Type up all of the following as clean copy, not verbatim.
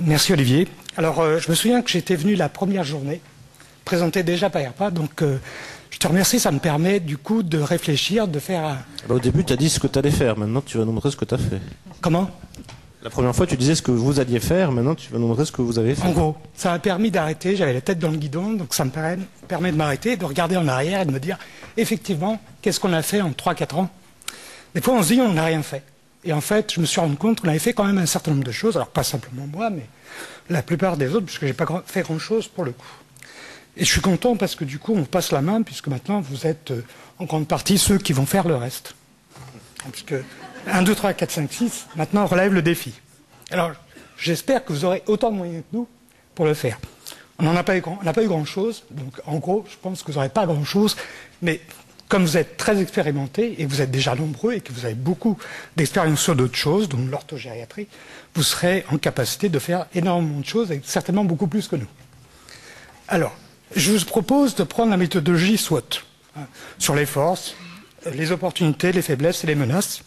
Merci Olivier. Alors, je me souviens que j'étais venu la première journée, présenter déjà PAERPA, donc je te remercie, ça me permet du coup de réfléchir, de faire un... Au début, tu as dit ce que tu allais faire, maintenant tu vas nous montrer ce que tu as fait. Comment? La première fois, tu disais ce que vous alliez faire, maintenant tu vas nous montrer ce que vous avez fait. En gros, ça m'a permis d'arrêter, j'avais la tête dans le guidon, donc ça me permet de m'arrêter, de regarder en arrière et de me dire, effectivement, qu'est-ce qu'on a fait en 3-4 ans? Des fois, on se dit, on n'a rien fait. Et en fait, je me suis rendu compte qu'on avait fait quand même un certain nombre de choses, alors pas simplement moi, mais la plupart des autres, puisque j'ai pas fait grand-chose pour le coup. Et je suis content parce que du coup, on passe la main, puisque maintenant, vous êtes en grande partie ceux qui vont faire le reste. Puisque 1, 2, 3, 4, 5, 6, maintenant, on relève le défi. Alors, j'espère que vous aurez autant de moyens que nous pour le faire. On n'a pas eu grand-chose, donc en gros, je pense que vous n'aurez pas grand-chose, mais comme vous êtes très expérimentés et que vous êtes déjà nombreux et que vous avez beaucoup d'expérience sur d'autres choses, donc l'orthogériatrie, vous serez en capacité de faire énormément de choses et certainement beaucoup plus que nous. Alors, je vous propose de prendre la méthodologie SWOT sur les forces, les opportunités, les faiblesses et les menaces.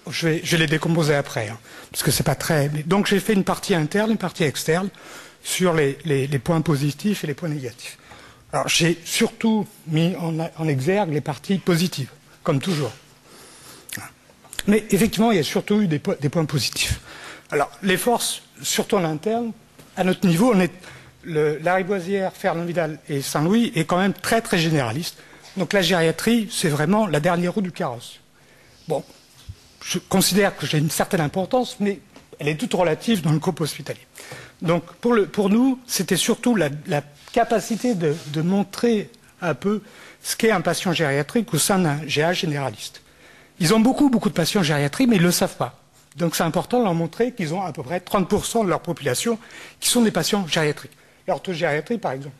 Je vais les décomposer après, parce que c'est pas très... Donc j'ai fait une partie interne, une partie externe, sur les points positifs et les points négatifs. Alors j'ai surtout mis en exergue les parties positives, comme toujours. Mais effectivement, il y a surtout eu des points positifs. Alors les forces, surtout en interne, à notre niveau, Lariboisière, Fernand-Vidal et Saint-Louis est quand même très très généraliste. Donc la gériatrie, c'est vraiment la dernière roue du carrosse. Bon, je considère que j'ai une certaine importance, mais elle est toute relative dans le groupe hospitalier. Donc pour nous, c'était surtout la capacité de montrer un peu ce qu'est un patient gériatrique au sein d'un GA généraliste. Ils ont beaucoup de patients gériatriques, mais ils ne le savent pas. Donc c'est important de leur montrer qu'ils ont à peu près 30% de leur population qui sont des patients gériatriques. L'orthogériatrie, par exemple.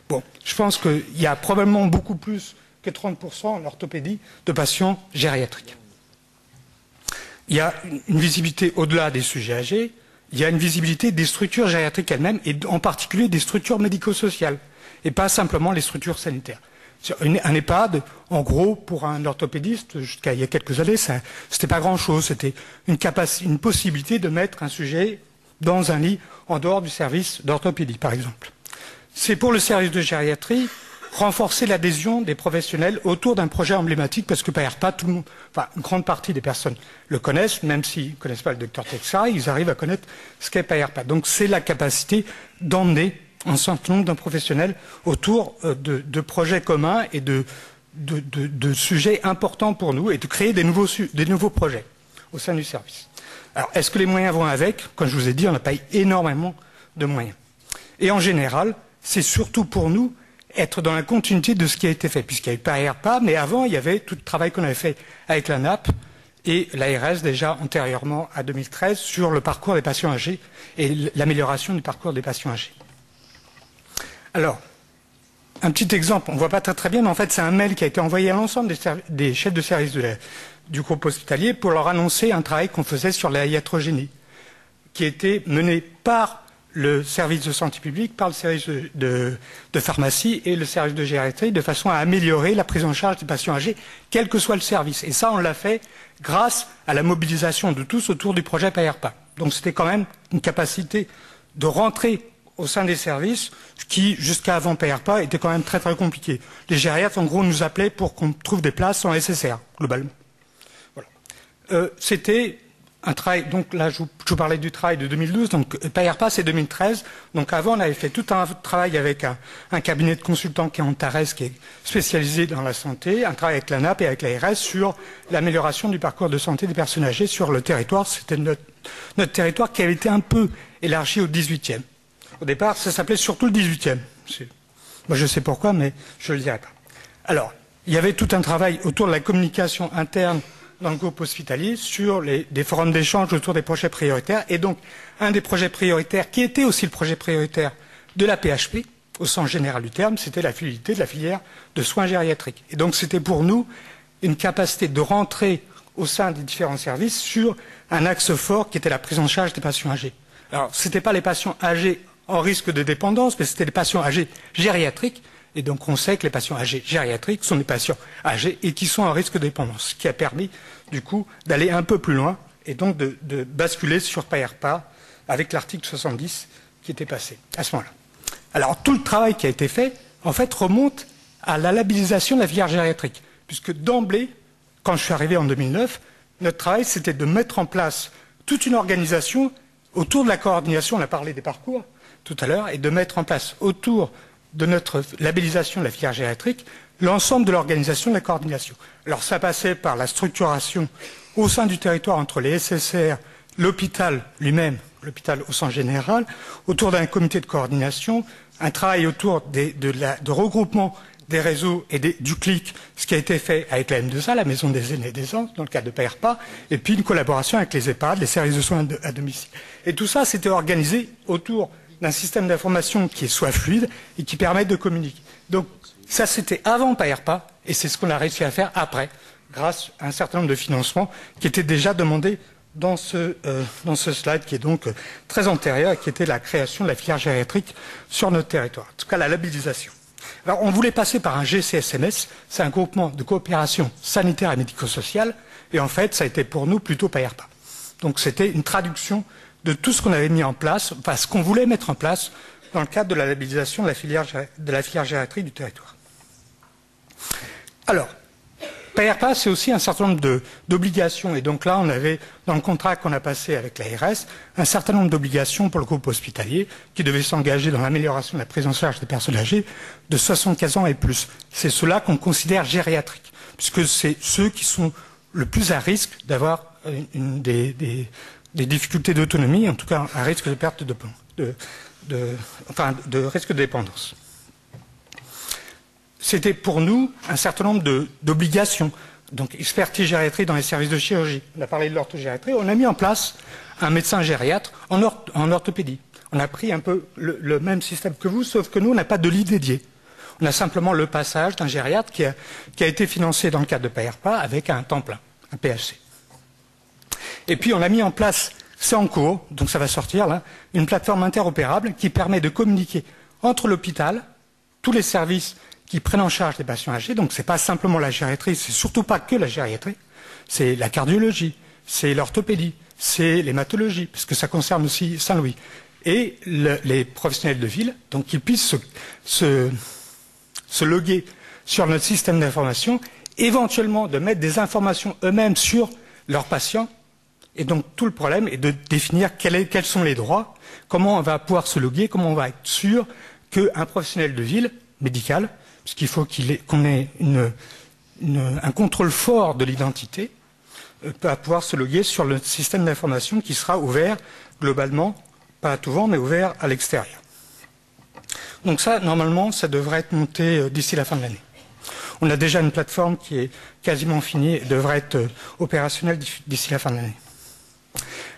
Bon, je pense qu'il y a probablement beaucoup plus que 30% en orthopédie de patients gériatriques. Il y a une visibilité au-delà des sujets âgés, il y a une visibilité des structures gériatriques elles-mêmes, et en particulier des structures médico-sociales, et pas simplement les structures sanitaires. Un EHPAD, en gros, pour un orthopédiste, jusqu'à il y a quelques années, c'était pas grand-chose, c'était une possibilité de mettre un sujet dans un lit en dehors du service d'orthopédie, par exemple. C'est pour le service de gériatrie renforcer l'adhésion des professionnels autour d'un projet emblématique, parce que PAERPA, tout le monde, enfin, une grande partie des personnes le connaissent, même s'ils ne connaissent pas le docteur Texera, ils arrivent à connaître ce qu'est PAERPA. Donc c'est la capacité d'emmener un certain nombre de professionnels autour de projets communs et de sujets importants pour nous et de créer des nouveaux projets au sein du service. Alors, est-ce que les moyens vont avec? Comme je vous ai dit, on n'a pas énormément de moyens. Et en général, c'est surtout pour nous être dans la continuité de ce qui a été fait, puisqu'il n'y avait pas PAERPA, mais avant, il y avait tout le travail qu'on avait fait avec la NAP et l'ARS déjà antérieurement à 2013 sur le parcours des patients âgés et l'amélioration du parcours des patients âgés. Alors, un petit exemple, on ne voit pas très bien, mais en fait, c'est un mail qui a été envoyé à l'ensemble des chefs de service du groupe hospitalier pour leur annoncer un travail qu'on faisait sur la iatrogénie, qui était mené par le service de santé publique, par le service de pharmacie et le service de gériatrie, de façon à améliorer la prise en charge des patients âgés, quel que soit le service. Et ça, on l'a fait grâce à la mobilisation de tous autour du projet PAERPA. Donc c'était quand même une capacité de rentrer au sein des services, ce qui, jusqu'à avant PAERPA, était quand même très très compliqué. Les gériatres, en gros, nous appelaient pour qu'on trouve des places en SSR, globalement. Voilà. C'était un travail, donc là je vous parlais du travail de 2012, donc PAERPA c'est 2013, donc avant on avait fait tout un travail avec un cabinet de consultants qui est Antares, qui est spécialisé dans la santé, un travail avec la NAP et avec l'ARS sur l'amélioration du parcours de santé des personnes âgées sur le territoire. C'était notre territoire qui avait été un peu élargi au 18e. Au départ ça s'appelait surtout le 18e. Moi je sais pourquoi, mais je ne le dirai pas. Alors, il y avait tout un travail autour de la communication interne dans le groupe hospitalier sur des forums d'échange autour des projets prioritaires. Et donc, un des projets prioritaires, qui était aussi le projet prioritaire de la PHP, au sens général du terme, c'était la fluidité de la filière de soins gériatriques. Et donc, c'était pour nous une capacité de rentrer au sein des différents services sur un axe fort qui était la prise en charge des patients âgés. Alors, ce n'étaient pas les patients âgés en risque de dépendance, mais c'était les patients âgés gériatriques. Et donc on sait que les patients âgés gériatriques sont des patients âgés et qui sont en risque de dépendance, ce qui a permis du coup d'aller un peu plus loin et donc de basculer sur PAERPA avec l'article 70 qui était passé à ce moment-là. Alors tout le travail qui a été fait, en fait, remonte à la labellisation de la filière gériatrique, puisque d'emblée, quand je suis arrivé en 2009, notre travail, c'était de mettre en place toute une organisation autour de la coordination, on a parlé des parcours tout à l'heure, et de mettre en place autour de notre labellisation de la filière gériatrique l'ensemble de l'organisation de la coordination. Alors ça passait par la structuration au sein du territoire entre les SSR, l'hôpital lui-même, l'hôpital au sens général, autour d'un comité de coordination, un travail autour de regroupement des réseaux et du CLIC, ce qui a été fait avec la M2A, la Maison des aînés et des anciens, dans le cadre de PRPA, et puis une collaboration avec les EHPAD, les services de soins à domicile. Et tout ça, c'était organisé autour d'un système d'information qui soit fluide et qui permette de communiquer. Donc ça, c'était avant PRPA, et c'est ce qu'on a réussi à faire après, grâce à un certain nombre de financements qui étaient déjà demandés dans ce slide, qui est donc très antérieur, et qui était la création de la filière gériatrique sur notre territoire, en tout cas la labellisation. Alors, on voulait passer par un GCSMS, c'est un groupement de coopération sanitaire et médico-sociale, et en fait, ça a été pour nous plutôt PRPA. Donc, c'était une traduction de tout ce qu'on avait mis en place, enfin, ce qu'on voulait mettre en place dans le cadre de la labellisation de la filière gériatrique du territoire. Alors, PRPA, c'est aussi un certain nombre d'obligations. Et donc là, on avait, dans le contrat qu'on a passé avec l'ARS, un certain nombre d'obligations pour le groupe hospitalier qui devait s'engager dans l'amélioration de la prise en charge des personnes âgées de 75 ans et plus. C'est ceux-là qu'on considère gériatriques, puisque c'est ceux qui sont le plus à risque d'avoir des difficultés d'autonomie, en tout cas un risque de perte de risque de dépendance. C'était pour nous un certain nombre d'obligations. Donc, expertise gériatrie dans les services de chirurgie. On a parlé de l'orthogériatrie. On a mis en place un médecin gériatre en orthopédie. On a pris un peu le même système que vous, sauf que nous, on n'a pas de lit dédié. On a simplement le passage d'un gériatre qui a été financé dans le cadre de PRPA avec un temps plein, un PHC. Et puis, on a mis en place, c'est en cours, donc ça va sortir là, une plateforme interopérable qui permet de communiquer entre l'hôpital, tous les services qui prennent en charge les patients âgés. Donc, ce n'est pas simplement la gériatrie, c'est surtout pas que la gériatrie. C'est la cardiologie, c'est l'orthopédie, c'est l'hématologie, puisque ça concerne aussi Saint-Louis. Et les professionnels de ville, donc qu'ils puissent se loguer sur notre système d'information, éventuellement de mettre des informations eux-mêmes sur leurs patients. Et donc, tout le problème est de définir quels sont les droits, comment on va pouvoir se loguer, comment on va être sûr qu'un professionnel de ville, médical, puisqu'il faut qu'on ait un contrôle fort de l'identité, peut pouvoir se loguer sur le système d'information qui sera ouvert globalement, pas à tout vent, mais ouvert à l'extérieur. Donc ça, normalement, ça devrait être monté d'ici la fin de l'année. On a déjà une plateforme qui est quasiment finie et devrait être opérationnelle d'ici la fin de l'année.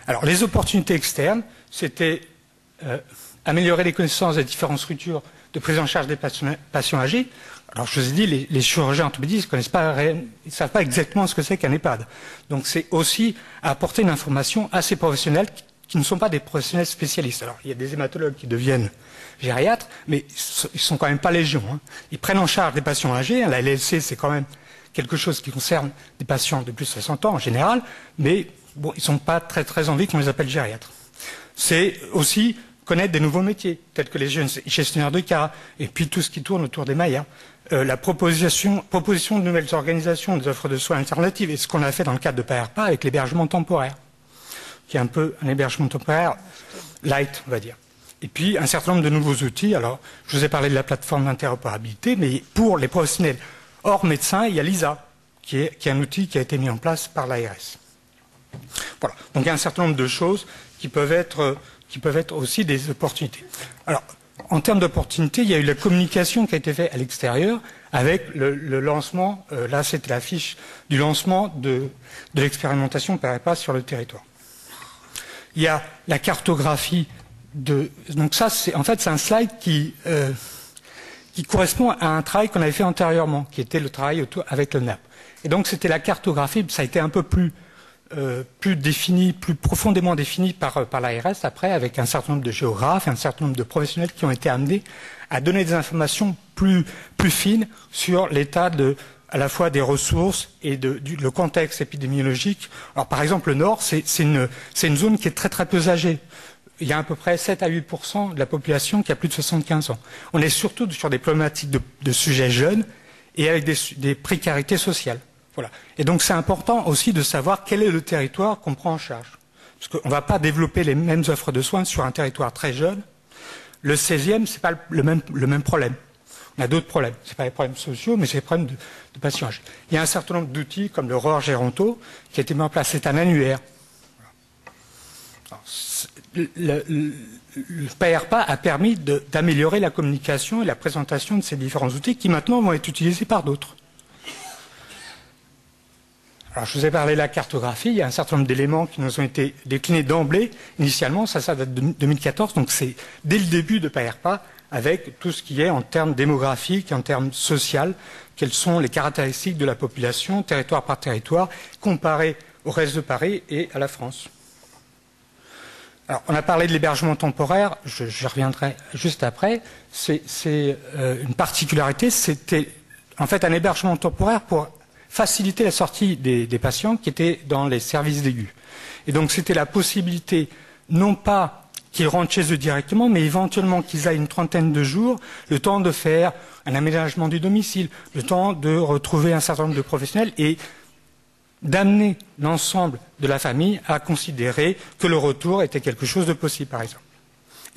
Alors, les opportunités externes, c'était améliorer les connaissances des différentes structures de prise en charge des patients âgés. Alors, je vous ai dit, les chirurgiens orthopédistes ne savent pas exactement ce que c'est qu'un EHPAD. Donc, c'est aussi apporter une information à ces professionnels qui ne sont pas des professionnels spécialistes. Alors, il y a des hématologues qui deviennent gériatres, mais ils ne sont quand même pas légion. Hein. Ils prennent en charge des patients âgés. La LLC, c'est quand même quelque chose qui concerne des patients de plus de 60 ans en général, mais bon, ils ne sont pas très envie qu'on les appelle gériatres. C'est aussi connaître des nouveaux métiers, tels que les gestionnaires de cas, et puis tout ce qui tourne autour des Mayas. La proposition de nouvelles organisations, des offres de soins alternatives, et ce qu'on a fait dans le cadre de PRPA avec l'hébergement temporaire, qui est un peu un hébergement temporaire light, on va dire. Et puis un certain nombre de nouveaux outils. Alors, je vous ai parlé de la plateforme d'interopérabilité, mais pour les professionnels hors médecin, il y a l'ISA, qui est un outil qui a été mis en place par l'ARS. Voilà. Donc il y a un certain nombre de choses qui peuvent être aussi des opportunités. Alors, en termes d'opportunités, il y a eu la communication qui a été faite à l'extérieur avec le lancement, là c'était l'affiche du lancement de l'expérimentation PRPA sur le territoire. Il y a la cartographie donc ça, en fait, c'est un slide qui correspond à un travail qu'on avait fait antérieurement, qui était le travail avec le NAP. Et donc c'était la cartographie, ça a été un peu plus défini, plus profondément défini par l'ARS après, avec un certain nombre de géographes et un certain nombre de professionnels qui ont été amenés à donner des informations plus fines sur l'état à la fois des ressources et le contexte épidémiologique. Alors par exemple le Nord, c'est une zone qui est très peu âgée. il y a à peu près 7 à 8% de la population qui a plus de 75 ans. On est surtout sur des problématiques de sujets jeunes et avec des précarités sociales. Voilà. Et donc c'est important aussi de savoir quel est le territoire qu'on prend en charge. Parce qu'on ne va pas développer les mêmes offres de soins sur un territoire très jeune. Le 16e, ce n'est pas le même problème. On a d'autres problèmes. Ce n'est pas les problèmes sociaux, mais c'est les problèmes de patients âgés. Il y a un certain nombre d'outils, comme le ROR Géronto, qui a été mis en place. C'est un annuaire. Alors, le PAERPA a permis d'améliorer la communication et la présentation de ces différents outils qui maintenant vont être utilisés par d'autres. Alors, je vous ai parlé de la cartographie. Il y a un certain nombre d'éléments qui nous ont été déclinés d'emblée. Initialement, ça date de 2014, donc c'est dès le début de PAERPA, avec tout ce qui est en termes démographiques, en termes sociaux, quelles sont les caractéristiques de la population, territoire par territoire, comparé au reste de Paris et à la France. Alors, on a parlé de l'hébergement temporaire, je reviendrai juste après. C'est une particularité, c'était en fait un hébergement temporaire pour faciliter la sortie des patients qui étaient dans les services d'aigus. Et donc c'était la possibilité, non pas qu'ils rentrent chez eux directement, mais éventuellement qu'ils aillent une trentaine de jours, le temps de faire un aménagement du domicile, le temps de retrouver un certain nombre de professionnels et d'amener l'ensemble de la famille à considérer que le retour était quelque chose de possible, par exemple.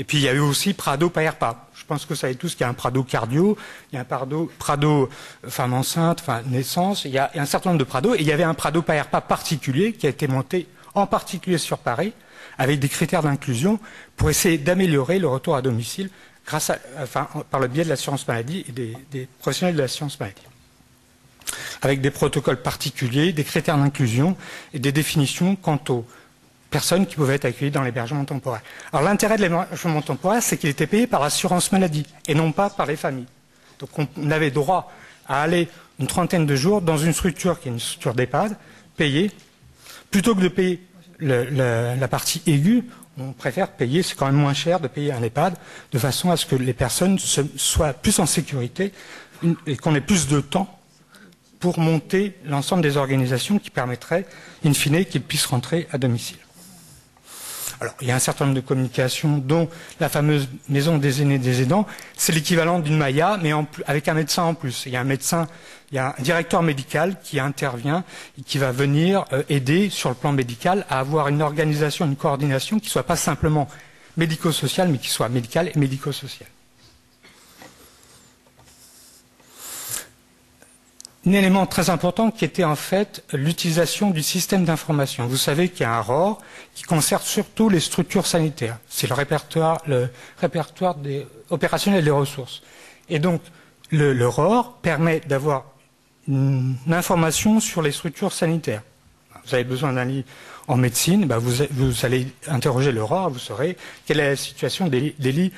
Et puis il y a eu aussi Prado PAERPA. Je pense que vous savez tous qu'il y a un Prado cardio, il y a un Prado femme enceinte, enfin naissance, il y a un certain nombre de Prado, et il y avait un Prado PAERPA particulier qui a été monté en particulier sur Paris, avec des critères d'inclusion pour essayer d'améliorer le retour à domicile par le biais de l'assurance maladie et des professionnels de l'assurance maladie. Avec des protocoles particuliers, des critères d'inclusion et des définitions quant aux personnes qui pouvaient être accueillies dans l'hébergement temporaire. Alors l'intérêt de l'hébergement temporaire, c'est qu'il était payé par l'assurance maladie et non pas par les familles. Donc on avait droit à aller une trentaine de jours dans une structure qui est une structure d'EHPAD, payée, plutôt que de payer la partie aiguë, on préfère payer, c'est quand même moins cher de payer un EHPAD, de façon à ce que les personnes soient plus en sécurité et qu'on ait plus de temps pour monter l'ensemble des organisations qui permettraient, in fine, qu'ils puissent rentrer à domicile. Alors, il y a un certain nombre de communications, dont la fameuse maison des aînés des aidants. C'est l'équivalent d'une Maya, mais avec un médecin en plus. Il y a un directeur médical qui intervient et qui va venir aider sur le plan médical à avoir une organisation, une coordination qui ne soit pas simplement médico-sociale, mais qui soit médicale et médico-sociale. Un élément très important qui était en fait l'utilisation du système d'information. Vous savez qu'il y a un ROR qui concerne surtout les structures sanitaires. C'est le répertoire opérationnel des ressources. Et donc le ROR permet d'avoir une information sur les structures sanitaires. Vous avez besoin d'un lit en médecine, vous allez interroger le ROR, vous saurez quelle est la situation des lits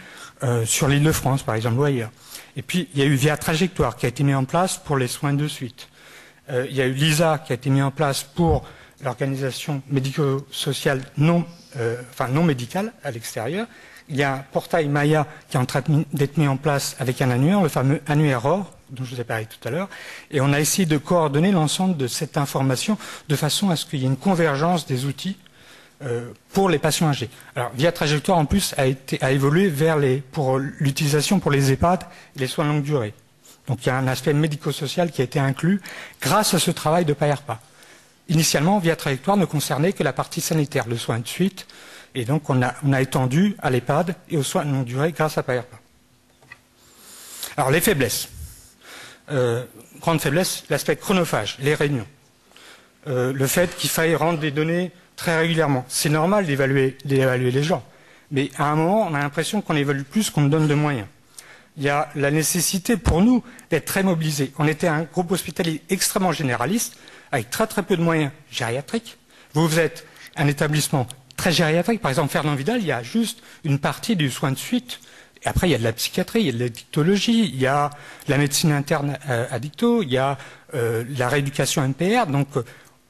sur l'île de France, par exemple, ou ailleurs. Et puis, il y a eu Via Trajectoire qui a été mis en place pour les soins de suite. Il y a eu LISA qui a été mis en place pour l'organisation médico-sociale non médicale à l'extérieur. Il y a un portail Maya qui est en train d'être mis en place avec un annuaire, le fameux annuaire ROR, dont je vous ai parlé tout à l'heure. Et on a essayé de coordonner l'ensemble de cette information de façon à ce qu'il y ait une convergence des outils pour les patients âgés. Alors, Via Trajectoire, en plus, a évolué pour l'utilisation pour les EHPAD et les soins longue durée. Donc, il y a un aspect médico-social qui a été inclus grâce à ce travail de PAERPA. Initialement, Via Trajectoire ne concernait que la partie sanitaire, le soin de suite, et donc on a étendu à l'EHPAD et aux soins longue durée grâce à PAERPA. Alors, les faiblesses. Grande faiblesse, l'aspect chronophage, les réunions. Le fait qu'il faille rendre des données très régulièrement. C'est normal d'évaluer les gens. Mais à un moment, on a l'impression qu'on évalue plus qu'on ne donne de moyens. Il y a la nécessité pour nous d'être très mobilisés. On était un groupe hospitalier extrêmement généraliste, avec très très peu de moyens gériatriques. Vous êtes un établissement très gériatrique. Par exemple, Fernand Vidal, il y a juste une partie du soin de suite. Et après, il y a de la psychiatrie, il y a de la dictologie, il y a la médecine interne à dicto, il y a la rééducation MPR. Donc,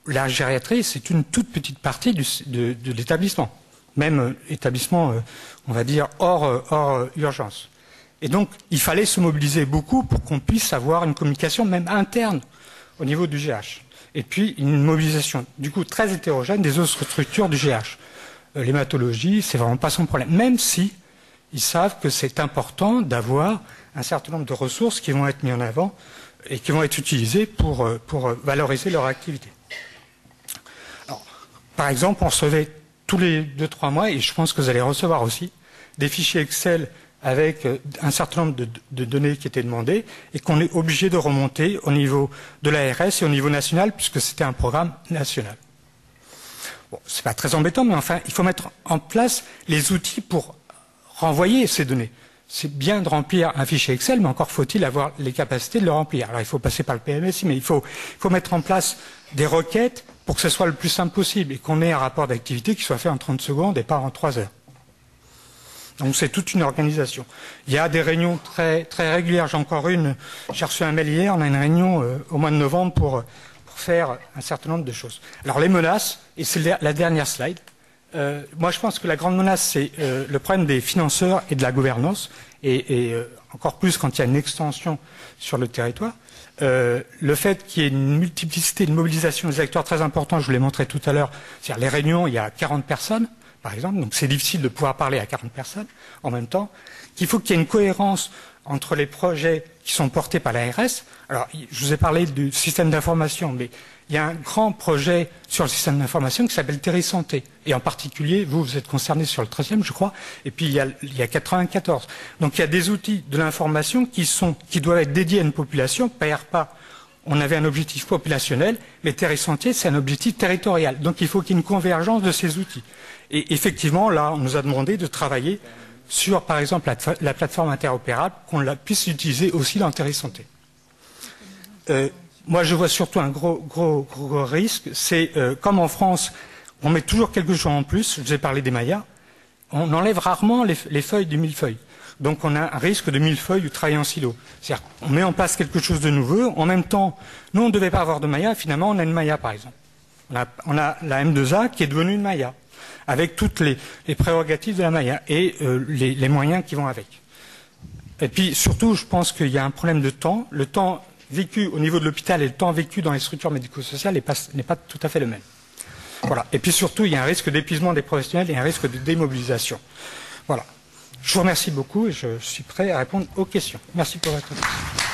la gériatrie, c'est une toute petite partie de l'établissement, même établissement, on va dire, hors urgence. Et donc, il fallait se mobiliser beaucoup pour qu'on puisse avoir une communication même interne au niveau du GH. Et puis, une mobilisation, du coup, très hétérogène des autres structures du GH. l'hématologie, c'est vraiment pas son problème. Même si ils savent que c'est important d'avoir un certain nombre de ressources qui vont être mises en avant et qui vont être utilisées pour valoriser leur activité. Alors, par exemple, on recevait tous les 2-3 mois, et je pense que vous allez recevoir aussi, des fichiers Excel avec un certain nombre de données qui étaient demandées et qu'on est obligé de remonter au niveau de l'ARS et au niveau national, puisque c'était un programme national. Bon, c'est pas très embêtant, mais enfin, il faut mettre en place les outils pour renvoyer ces données. C'est bien de remplir un fichier Excel, mais encore faut-il avoir les capacités de le remplir. Alors il faut passer par le PMSI, mais il faut mettre en place des requêtes pour que ce soit le plus simple possible et qu'on ait un rapport d'activité qui soit fait en 30 secondes et pas en 3 heures. Donc c'est toute une organisation. Il y a des réunions très, très régulières. J'ai encore une, j'ai reçu un mail hier, on a une réunion au mois de novembre pour faire un certain nombre de choses. Alors les menaces, et c'est la dernière slide. Moi, je pense que la grande menace, c'est le problème des financeurs et de la gouvernance, et encore plus quand il y a une extension sur le territoire. Le fait qu'il y ait une multiplicité, une mobilisation des acteurs très importants, je vous l'ai montré tout à l'heure, c'est-à-dire les réunions, il y a 40 personnes, par exemple, donc c'est difficile de pouvoir parler à 40 personnes en même temps, qu'il faut qu'il y ait une cohérence entre les projets qui sont portés par l'ARS. Alors, je vous ai parlé du système d'information, mais il y a un grand projet sur le système d'information qui s'appelle Télésanté. Et en particulier, vous êtes concerné sur le 13e, je crois, et puis il y a 94. Donc il y a des outils de l'information qui doivent être dédiés à une population. PRPA, on avait un objectif populationnel, mais Télésanté, c'est un objectif territorial. Donc il faut qu'il y ait une convergence de ces outils. Et effectivement, là, on nous a demandé de travailler sur, par exemple, la plateforme interopérable, qu'on puisse utiliser aussi dans Télésanté. Moi, je vois surtout un gros risque. C'est comme en France, on met toujours quelque chose en plus. Je vous ai parlé des Mayas. On enlève rarement les feuilles du millefeuille. Donc, on a un risque de millefeuille ou de travail en silo. C'est-à-dire qu'on met en place quelque chose de nouveau. En même temps, nous, on ne devait pas avoir de Maya. Finalement, on a une Maya, par exemple. On a la M2A qui est devenue une Maya, avec toutes les prérogatives de la Maya et les moyens qui vont avec. Et puis, surtout, je pense qu'il y a un problème de temps. Le temps vécu au niveau de l'hôpital et le temps vécu dans les structures médico-sociales n'est pas tout à fait le même. Voilà. Et puis surtout, il y a un risque d'épuisement des professionnels et un risque de démobilisation. Voilà. Je vous remercie beaucoup et je suis prêt à répondre aux questions. Merci pour votre attention.